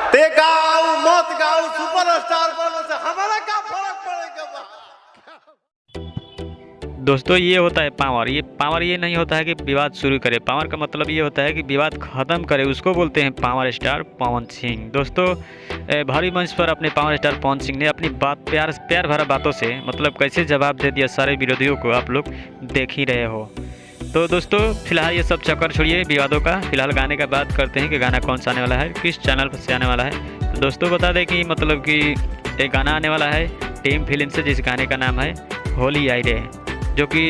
ते गाओ मत गाओ, सुपरस्टार बनो से हमारा क्या फर्क पड़ेगा। दोस्तों ये होता है पावर। ये पावर ये नहीं होता है कि विवाद शुरू करे। पावर का मतलब ये होता है कि विवाद ख़त्म करे, उसको बोलते हैं पावर स्टार पवन सिंह। दोस्तों भारी मंच पर अपने पावर स्टार पवन सिंह ने अपनी बात प्यार भरा बातों से मतलब कैसे जवाब दे दिया सारे विरोधियों को, आप लोग देख ही रहे हो। तो दोस्तों फिलहाल ये सब चक्कर छोड़िए विवादों का, फिलहाल गाने का बात करते हैं कि गाना कौन सा आने वाला है, किस चैनल पर से आने वाला है। तो दोस्तों बता दें कि मतलब कि एक गाना आने वाला है टीम फिल्म से, जिस गाने का नाम है होली आई रे, जो कि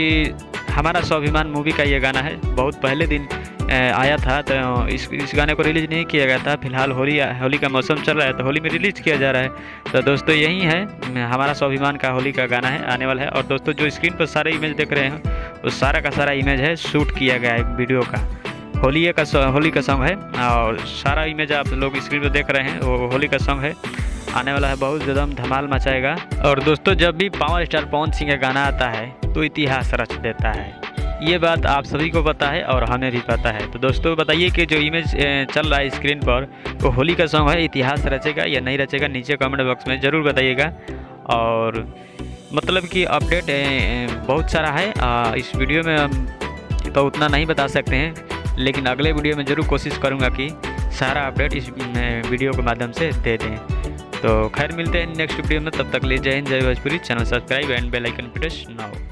हमारा स्वाभिमान मूवी का ये गाना है। बहुत पहले दिन आया था, तो इस गाने को रिलीज़ नहीं किया गया था। फिलहाल होली का मौसम चल रहा है तो होली में रिलीज़ किया जा रहा है। तो दोस्तों यही है हमारा स्वाभिमान का होली का गाना है, आने वाला है। और दोस्तों जो स्क्रीन पर सारे इमेज देख रहे हैं वो सारा का सारा इमेज है शूट किया गया है वीडियो का। होली का सॉन्ग है और सारा इमेज आप लोग स्क्रीन पर देख रहे हैं वो होली का सॉन्ग है। आने वाला है, बहुत ज़्यादा धमाल मचाएगा। और दोस्तों जब भी पावर स्टार पवन सिंह का गाना आता है तो इतिहास रच देता है, ये बात आप सभी को पता है और हमें भी पता है। तो दोस्तों बताइए कि जो इमेज चल रहा है स्क्रीन पर वो होली का सॉन्ग है, इतिहास रचेगा या नहीं रचेगा, नीचे कमेंट बॉक्स में ज़रूर बताइएगा। और मतलब कि अपडेट बहुत सारा है इस वीडियो में, हम तो उतना नहीं बता सकते हैं, लेकिन अगले वीडियो में ज़रूर कोशिश करूँगा कि सारा अपडेट इस वीडियो के माध्यम से दे दें। तो खैर मिलते हैं नेक्स्ट वीडियो में, तब तक ले जय हिंद जय Bhojpuri. Channel subscribe and bell icon press now.